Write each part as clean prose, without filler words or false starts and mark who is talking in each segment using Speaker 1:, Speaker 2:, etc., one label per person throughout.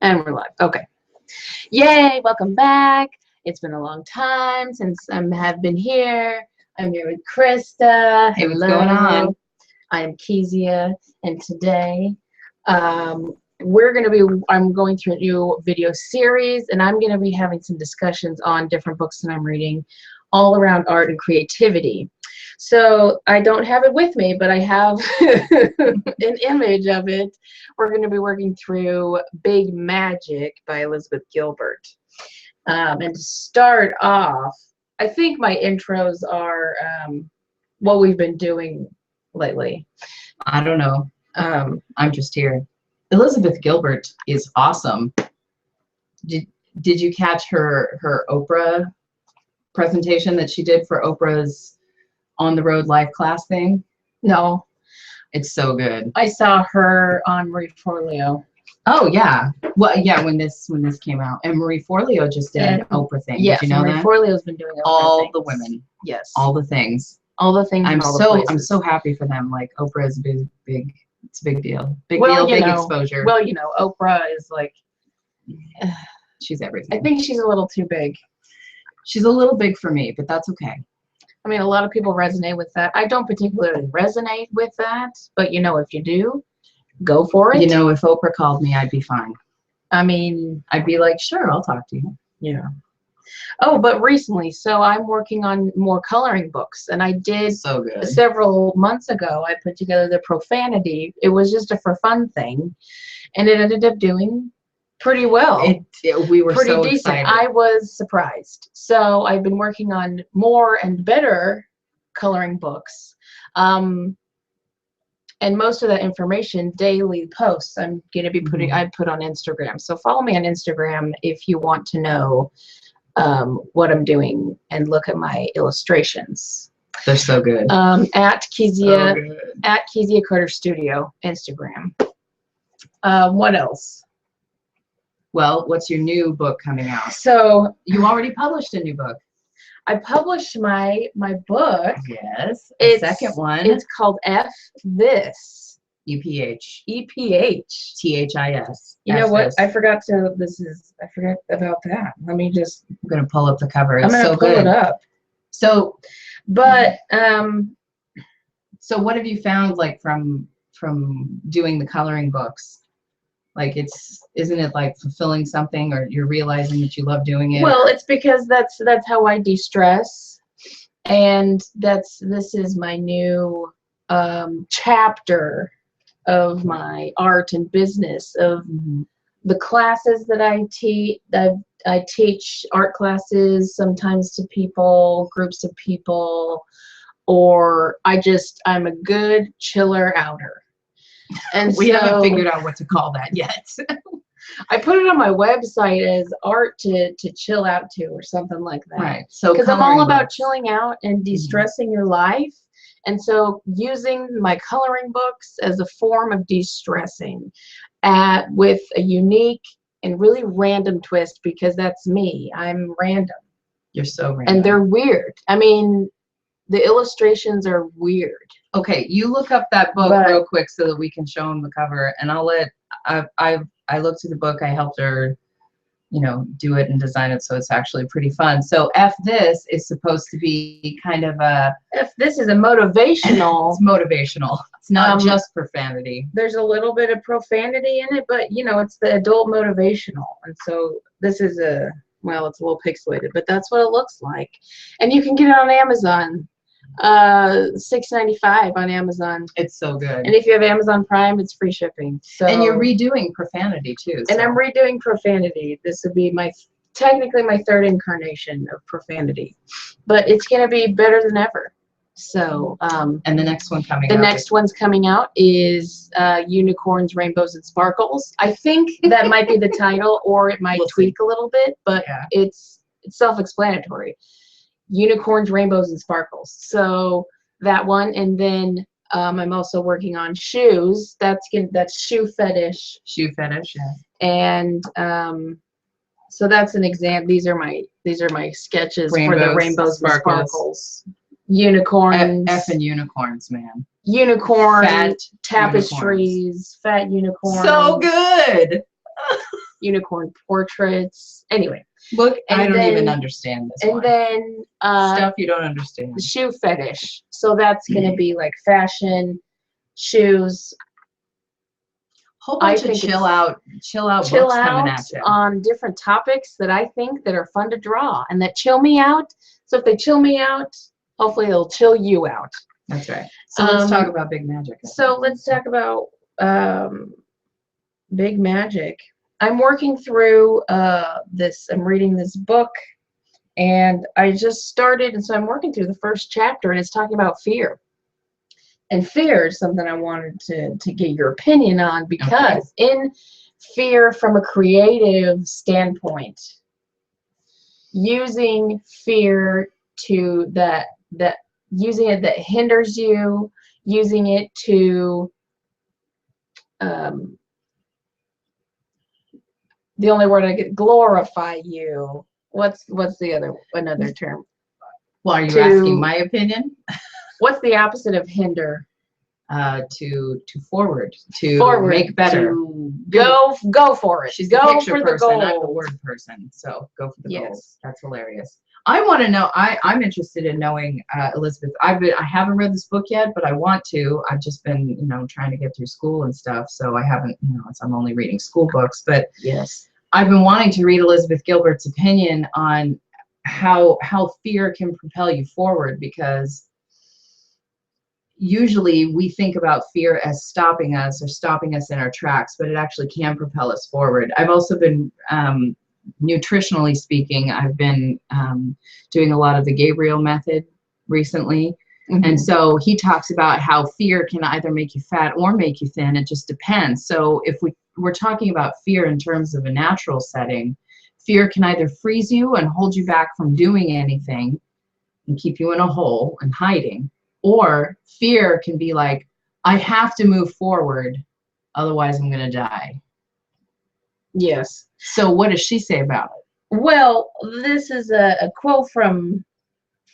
Speaker 1: And we're live. Okay. Yay, welcome back. It's been a long time since I have been here. I'm here with Krista.
Speaker 2: Hey, what's going on?
Speaker 1: I am Kezia, and today I'm going through a new video series, and I'm going to be having some discussions on different books that I'm reading all around art and creativity. So I don't have it with me, but I have an image of it. We're going to be working through Big Magic by Elizabeth Gilbert. And to start off, I think my intros are what we've been doing lately.
Speaker 2: I don't know. I'm just here. Elizabeth Gilbert is awesome. Did you catch her Oprah presentation that she did for Oprah's On the Road Life class thing?
Speaker 1: No.
Speaker 2: It's so good.
Speaker 1: I saw her on Marie Forleo.
Speaker 2: Oh yeah. Well, yeah, when this came out. And Marie Forleo just did an Oprah thing.
Speaker 1: Yes,
Speaker 2: did you know
Speaker 1: Marie
Speaker 2: that?
Speaker 1: Forleo's been doing
Speaker 2: all the women.
Speaker 1: Yes.
Speaker 2: All the things.
Speaker 1: All the things.
Speaker 2: I'm so happy for them. Like Oprah is big. It's a big deal. Big exposure.
Speaker 1: Well, you know, Oprah is like
Speaker 2: she's everything.
Speaker 1: I think she's a little too big.
Speaker 2: She's a little big for me, but that's okay.
Speaker 1: I mean, a lot of people resonate with that. I don't particularly resonate with that, but you know, if you do, go for it.
Speaker 2: You know, if Oprah called me, I'd be fine.
Speaker 1: I mean,
Speaker 2: I'd be like, sure, I'll talk to you.
Speaker 1: Yeah. Oh, but recently, so I'm working on more coloring books, and I did
Speaker 2: so good.
Speaker 1: Several months ago. I put together the profanity. It was just a for fun thing, and it ended up doing pretty well.
Speaker 2: We were
Speaker 1: pretty
Speaker 2: so
Speaker 1: decent.
Speaker 2: excited.
Speaker 1: I was surprised. So I've been working on more and better coloring books. And most of that information, daily posts, I'm going to be putting, I put on Instagram. So follow me on Instagram if you want to know what I'm doing and look at my illustrations.
Speaker 2: They're so good.
Speaker 1: At Kezia, at Kezia Carter Studio, Instagram. What else?
Speaker 2: Well, what's your new book coming out?
Speaker 1: So
Speaker 2: you already published a new book.
Speaker 1: I published my book.
Speaker 2: Yes. The second one.
Speaker 1: It's called F This.
Speaker 2: EPH.
Speaker 1: EPH.
Speaker 2: THIS.
Speaker 1: You know what? I forgot about that. Let me just.
Speaker 2: I'm gonna pull up the cover. It's
Speaker 1: I'm gonna
Speaker 2: so
Speaker 1: pull
Speaker 2: good.
Speaker 1: it up.
Speaker 2: So,
Speaker 1: but
Speaker 2: so what have you found like from doing the coloring books? Like isn't it like fulfilling something, or you're realizing that you love doing it?
Speaker 1: Well, it's because that's how I de-stress, and this is my new chapter of my art and business of the classes that I teach. I teach art classes sometimes to people, groups of people, or I'm a good chiller outer. And
Speaker 2: we haven't figured out what to call that yet.
Speaker 1: I put it on my website as art to chill out to, or something like that.
Speaker 2: Right. So
Speaker 1: because I'm all about chilling out and de-stressing your life, and so using my coloring books as a form of de-stressing, with a unique and really random twist, because that's me. I'm random.
Speaker 2: You're so random.
Speaker 1: And they're weird. I mean, the illustrations are weird.
Speaker 2: Okay, you look up that book real quick so that we can show them the cover, and I'll let. I looked at the book. I helped her, do it and design it, so it's actually pretty fun. So F This is supposed to be kind of a.
Speaker 1: F This is a motivational.
Speaker 2: It's motivational. It's not just profanity.
Speaker 1: There's a little bit of profanity in it, but it's the adult motivational, and so this is well, it's a little pixelated, but that's what it looks like, and you can get it on Amazon. $6.95 on Amazon.
Speaker 2: It's so good.
Speaker 1: And if you have Amazon Prime, it's free shipping. So,
Speaker 2: and you're redoing profanity too.
Speaker 1: And I'm redoing profanity. This would be technically my third incarnation of profanity, but it's going to be better than ever. So
Speaker 2: and the next one coming
Speaker 1: the next one's coming out is Unicorns, Rainbows, and Sparkles. I think that might be the title, or it might tweak a little bit, but it's self-explanatory. Unicorns, Rainbows, and Sparkles. So that one, and then I'm also working on shoes. That's shoe fetish.
Speaker 2: Shoe fetish, yeah.
Speaker 1: And so that's an example. These are my sketches for the Rainbows and Sparkles. Unicorns.
Speaker 2: F and unicorns, man.
Speaker 1: Unicorn.
Speaker 2: Fat
Speaker 1: tapestries. Unicorns. Fat unicorns.
Speaker 2: So good.
Speaker 1: unicorn portraits. Anyway.
Speaker 2: Look,
Speaker 1: And
Speaker 2: I don't
Speaker 1: then-
Speaker 2: even understand this
Speaker 1: And
Speaker 2: one.
Speaker 1: then
Speaker 2: Stuff you don't understand.
Speaker 1: the shoe fetish. So that's going to be like fashion, shoes.
Speaker 2: Whole bunch
Speaker 1: I
Speaker 2: of
Speaker 1: think
Speaker 2: chill
Speaker 1: it's-
Speaker 2: out
Speaker 1: Chill
Speaker 2: books coming
Speaker 1: out
Speaker 2: at you.
Speaker 1: on different topics that I think that are fun to draw and that chill me out. So if they chill me out, hopefully they'll chill you out.
Speaker 2: That's right. So let's
Speaker 1: Um,
Speaker 2: talk about Big Magic.
Speaker 1: So let's talk about Big Magic. I'm working through this. I'm reading this book, and I just started, and so I'm working through the first chapter, and it's talking about fear. And fear is something I wanted to get your opinion on, because in fear from a creative standpoint, using fear to that using it that hinders you, using it to the only word I get, glorify you. What's another term?
Speaker 2: Well, are you asking my opinion?
Speaker 1: What's the opposite of hinder?
Speaker 2: To forward, to
Speaker 1: Forward,
Speaker 2: make better.
Speaker 1: to go for it.
Speaker 2: She's
Speaker 1: Go
Speaker 2: the picture
Speaker 1: for the
Speaker 2: person.
Speaker 1: goal.
Speaker 2: I'm the word person. So go for the
Speaker 1: Yes.
Speaker 2: goals. That's hilarious. I want to know. I'm interested in knowing, Elizabeth. I haven't read this book yet, but I want to. I've just been, trying to get through school and stuff, so I haven't. I'm only reading school books, but
Speaker 1: Yes.
Speaker 2: I've been wanting to read Elizabeth Gilbert's opinion on how fear can propel you forward, because usually we think about fear as stopping us in our tracks, but it actually can propel us forward. I've also been, nutritionally speaking, I've been doing a lot of the Gabriel method recently.
Speaker 1: Mm-hmm.
Speaker 2: And so he talks about how fear can either make you fat or make you thin. It just depends. So if we're talking about fear in terms of a natural setting, fear can either freeze you and hold you back from doing anything and keep you in a hole and hiding, or fear can be like, I have to move forward, otherwise I'm going to die.
Speaker 1: Yes.
Speaker 2: So what does she say about it?
Speaker 1: Well, this is a quote from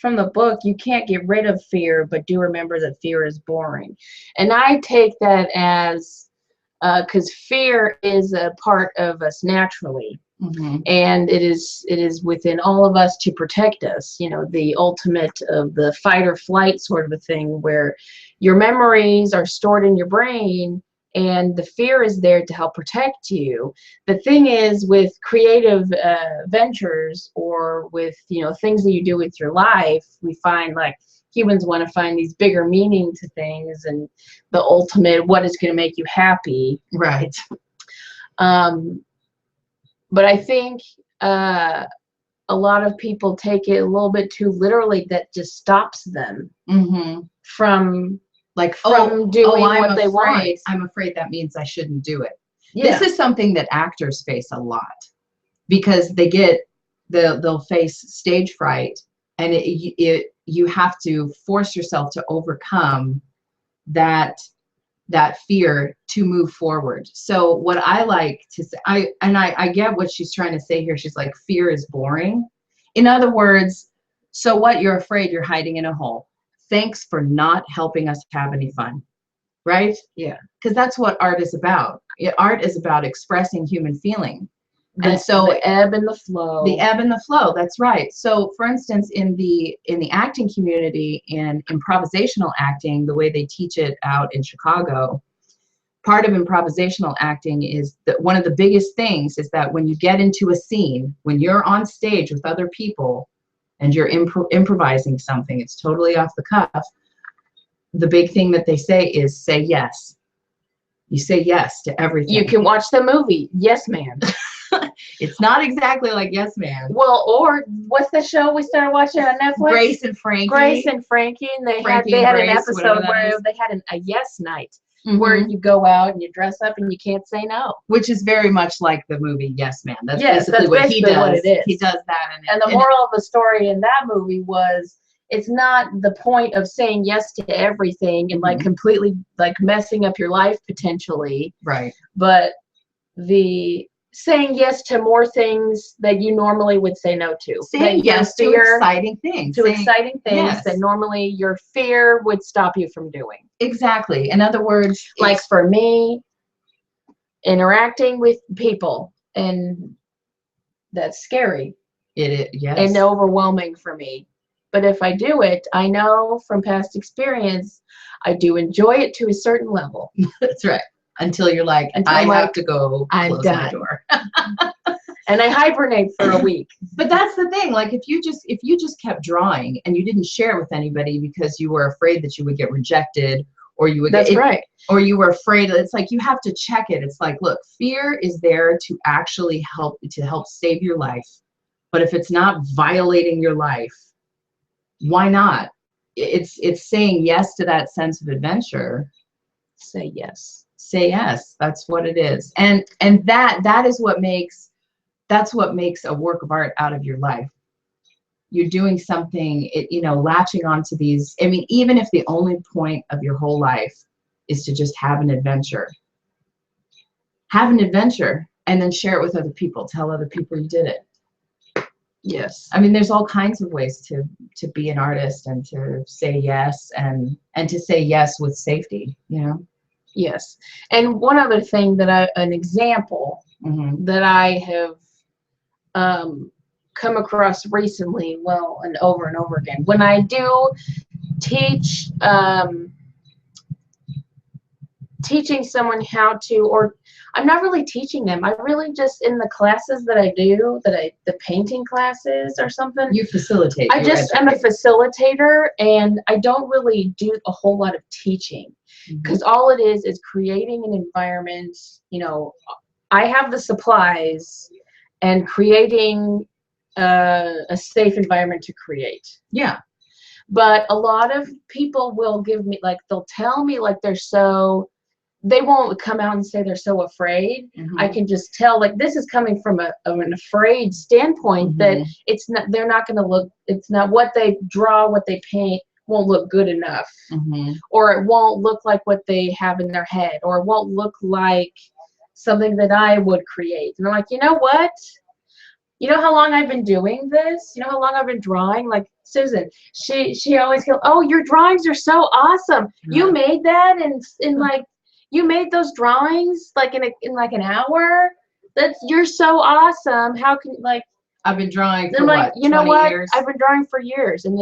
Speaker 1: the book. You can't get rid of fear, but do remember that fear is boring. And I take that as because fear is a part of us naturally.
Speaker 2: Mm-hmm.
Speaker 1: And it is within all of us to protect us, the ultimate of the fight or flight sort of a thing, where your memories are stored in your brain and the fear is there to help protect you. The thing is, with creative ventures, or with things that you do with your life, we find like humans want to find these bigger meaning to things, and the ultimate, what is going to make you happy.
Speaker 2: Right.
Speaker 1: But I think a lot of people take it a little bit too literally. That just stops them from doing what they want.
Speaker 2: I'm afraid that means I shouldn't do it.
Speaker 1: Yeah.
Speaker 2: This is something that actors face a lot, because they'll face stage fright, and you have to force yourself to overcome that fear to move forward. So what I like to say, I get what she's trying to say here. She's like, fear is boring. In other words, so what? You're afraid, you're hiding in a hole. Thanks for not helping us have any fun. Right?
Speaker 1: Yeah.
Speaker 2: Because that's what art is about. Art is about expressing human feeling. And so
Speaker 1: the ebb and the flow.
Speaker 2: The ebb and the flow, that's right. So for instance, in the acting community, in improvisational acting, the way they teach it out in Chicago, part of improvisational acting is that one of the biggest things is that when you get into a scene, when you're on stage with other people and you're improvising something, it's totally off the cuff, the big thing that they say is say yes. You say yes to everything.
Speaker 1: You can watch the movie Yes Man.
Speaker 2: It's not exactly like Yes Man.
Speaker 1: Well, or what's the show we started watching on Netflix?
Speaker 2: Grace and Frankie.
Speaker 1: Grace and Frankie, and they had an episode where they had a yes night, where you go out and you dress up and you can't say no.
Speaker 2: Which is very much like the movie Yes Man. That's
Speaker 1: yes,
Speaker 2: basically what he does.
Speaker 1: What it is.
Speaker 2: He does that.
Speaker 1: And the moral of the story in that movie was, it's not the point of saying yes to everything and like completely like messing up your life potentially. Right. But the saying yes to more things that you normally would say no to.
Speaker 2: Saying yes to exciting things.
Speaker 1: Exciting things that normally your fear would stop you from doing.
Speaker 2: Exactly. In other words,
Speaker 1: like for me, interacting with people and that's scary
Speaker 2: Yes.
Speaker 1: and overwhelming for me. But if I do it, I know from past experience, I do enjoy it to a certain level.
Speaker 2: That's right. Until you're like, I have to go close my door.
Speaker 1: And I hibernate for a week.
Speaker 2: But that's the thing. Like if you just kept drawing and you didn't share with anybody because you were afraid that you would get rejected, or you would or you were afraid, it's like you have to check it. It's like, look, fear is there to actually help save your life. But if it's not violating your life, why not? It's saying yes to that sense of adventure.
Speaker 1: Say yes.
Speaker 2: Say yes. That's what it is. And that is what makes a work of art out of your life. You're doing something, latching onto these. I mean, even if the only point of your whole life is to just have an adventure and then share it with other people. Tell other people you did it.
Speaker 1: Yes.
Speaker 2: I mean, there's all kinds of ways to be an artist and to say yes and to say yes with safety,
Speaker 1: Yes. And one other thing an example that I have come across recently, and over again, when I do teach, teaching someone how to, or I'm not really teaching them. I really just, in the classes that I do, the painting classes or something.
Speaker 2: You facilitate.
Speaker 1: I'm a facilitator, and I don't really do a whole lot of teaching, because all it is creating an environment. I have the supplies, and creating a safe environment to create.
Speaker 2: Yeah.
Speaker 1: But a lot of people will give me, they'll tell me they won't come out and say they're so afraid. I can just tell, this is coming from an afraid standpoint, that they're not going to look, it's not what they draw, what they paint won't look good enough, or it won't look like what they have in their head, or it won't look like something that I would create. And I'm like, you know what? You know how long I've been doing this? You know how long I've been drawing? Like Susan, she always goes, "Oh, your drawings are so awesome. You made that you made those drawings in an hour. You're so awesome. How can
Speaker 2: I've been drawing for
Speaker 1: what,
Speaker 2: 20 years?
Speaker 1: I've been drawing for years, and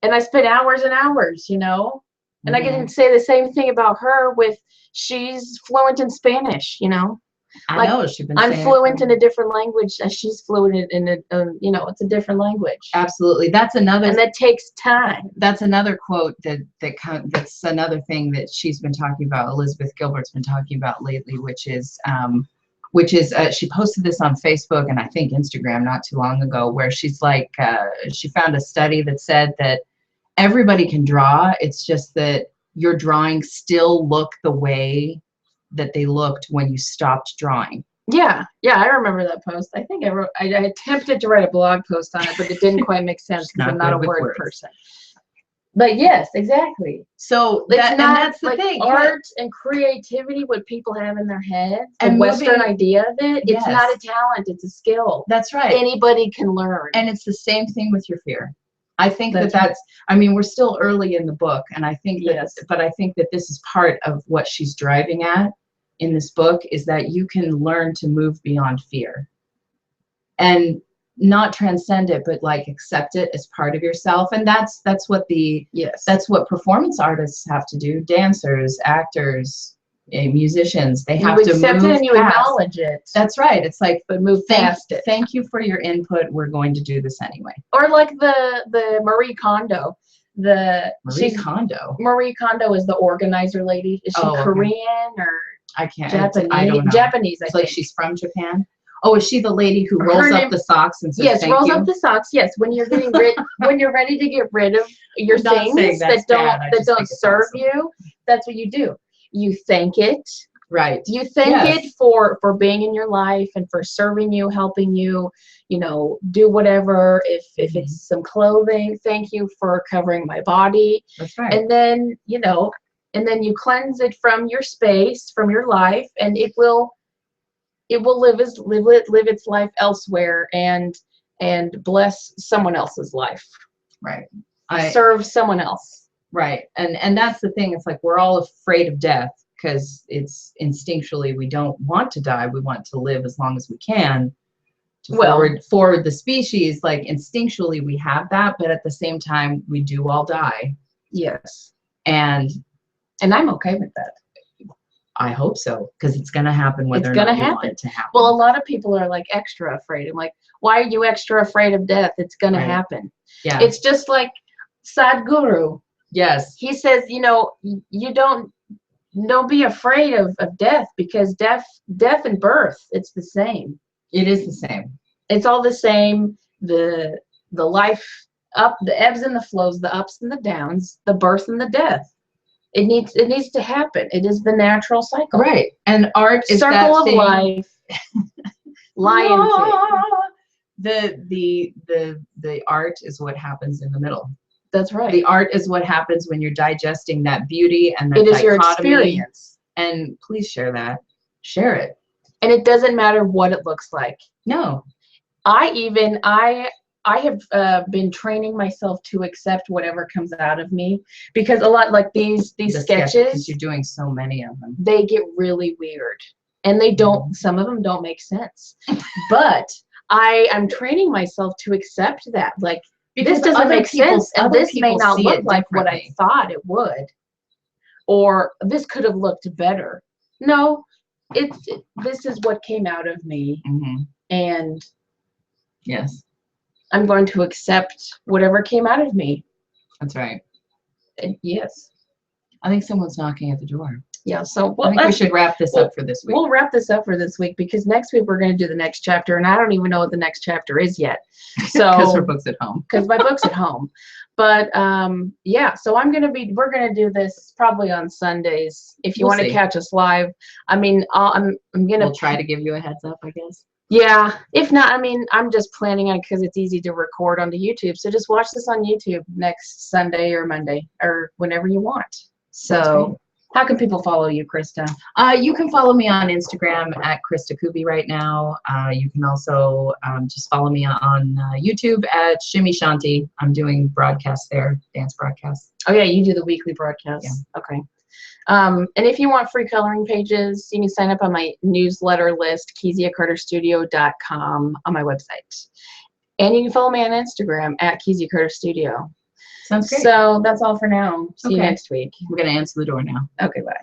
Speaker 1: I spent hours and hours, And I can say the same thing about her she's fluent in Spanish,
Speaker 2: I know she's been.
Speaker 1: I'm fluent in a different language, and she's fluent in it's a different language.
Speaker 2: Absolutely, that's another.
Speaker 1: And that takes time.
Speaker 2: That's another quote that's another thing that she's been talking about. Elizabeth Gilbert's been talking about lately, which is she posted this on Facebook and I think Instagram not too long ago, where she's like, she found a study that said that everybody can draw. It's just that your drawings still look the way that they looked when you stopped drawing.
Speaker 1: Yeah, I remember that post. I think I attempted to write a blog post on it, but it didn't quite make sense because I'm not a word person. But yes, exactly.
Speaker 2: So that's the thing.
Speaker 1: Art and creativity, what people have in their heads, the Western idea of it, it's not a talent, it's a skill.
Speaker 2: That's right.
Speaker 1: Anybody can learn.
Speaker 2: And it's the same thing with your fear. I think I mean, we're still early in the book, and I think but I think that this is part of what she's driving at in this book, is that you can learn to move beyond fear and not transcend it, but accept it as part of yourself. And that's what performance artists have to do. Dancers, actors, musicians, they have to
Speaker 1: accept
Speaker 2: move
Speaker 1: it and you acknowledge it.
Speaker 2: That's right. It's
Speaker 1: but move past it.
Speaker 2: Thank you for your input. We're going to do this anyway.
Speaker 1: Or the Marie Kondo. Marie Kondo is the organizer lady. Is she Korean or
Speaker 2: I can't.
Speaker 1: Japanese?
Speaker 2: I don't know.
Speaker 1: Japanese. I think
Speaker 2: she's from Japan. Oh, is she the lady who rolls up the socks and says thank you? Yes, rolls up
Speaker 1: the socks. Yes, when you're getting when you're ready to get rid of your things that don't serve you, that's what you do. You thank it.
Speaker 2: Right.
Speaker 1: You thank it for being in your life and for serving you, helping you, do whatever. If it's some clothing, thank you for covering my body.
Speaker 2: That's right.
Speaker 1: And then, and then you cleanse it from your space, from your life, and it will live its life elsewhere and bless someone else's life.
Speaker 2: Right.
Speaker 1: Serve someone else.
Speaker 2: Right. And that's the thing. It's like we're all afraid of death because it's instinctually we don't want to die. We want to live as long as we can to forward the species. Like instinctually we have that, but at the same time we do all die.
Speaker 1: Yes.
Speaker 2: And
Speaker 1: I'm okay with that.
Speaker 2: I hope so, because it's going to happen whether or not we want it to happen.
Speaker 1: Well, a lot of people are like extra afraid. I'm like, why are you extra afraid of death? It's going to happen.
Speaker 2: Yeah.
Speaker 1: It's just like Sadhguru.
Speaker 2: Yes.
Speaker 1: He says, you know, you don't be afraid of death, because death and birth, it's the same.
Speaker 2: It is the same.
Speaker 1: It's all the same. The life up, the ebbs and the flows, the ups and the downs, the birth and the death. It needs to happen. It is the natural cycle.
Speaker 2: Right. And art is
Speaker 1: circle of
Speaker 2: thing.
Speaker 1: Life. Lion King.
Speaker 2: The art is what happens in the middle.
Speaker 1: That's right.
Speaker 2: The art is what happens when you're digesting that beauty and that
Speaker 1: it is
Speaker 2: dichotomy.
Speaker 1: Your experience.
Speaker 2: And please share that. Share it.
Speaker 1: And it doesn't matter what it looks like.
Speaker 2: No.
Speaker 1: I have been training myself to accept whatever comes out of me, because a lot like these sketches,
Speaker 2: you're doing so many of them,
Speaker 1: they get really weird, and they don't. Some of them don't make sense, but I'm training myself to accept that. Like, because this doesn't make sense, and this may not look like what I thought it would, or this could have looked better. No, this is what came out of me, and
Speaker 2: yes.
Speaker 1: I'm going to accept whatever came out of me.
Speaker 2: That's right.
Speaker 1: Yes.
Speaker 2: I think someone's knocking at the door.
Speaker 1: Yeah. So
Speaker 2: I think we should wrap this up for this week.
Speaker 1: We'll wrap this up for this week, because next week we're going to do the next chapter, and I don't even know what the next chapter is yet. So
Speaker 2: because her book's at home.
Speaker 1: Because my book's at home. But yeah. So we're going to do this probably on Sundays. If you want to catch us live, I mean, I'm going to.
Speaker 2: We'll try to give you a heads up, I guess.
Speaker 1: Yeah, if not, I mean, I'm just planning on, because it's easy to record onto YouTube. So just watch this on YouTube next Sunday or Monday or whenever you want. So how can people follow you, Krista?
Speaker 2: You can follow me on Instagram at Krista Kubi right now. You can also just follow me on YouTube at Shimmy Shanti. I'm doing broadcasts there, dance broadcasts.
Speaker 1: Oh yeah, you do the weekly broadcasts.
Speaker 2: Yeah.
Speaker 1: Okay. And if you want free coloring pages, you can sign up on my newsletter list, KeziaCarterStudio.com, on my website. And you can follow me on Instagram at KeziaCarterStudio.
Speaker 2: Sounds great.
Speaker 1: So that's all for now. See you next week.
Speaker 2: We're going to answer the door now.
Speaker 1: Okay, bye.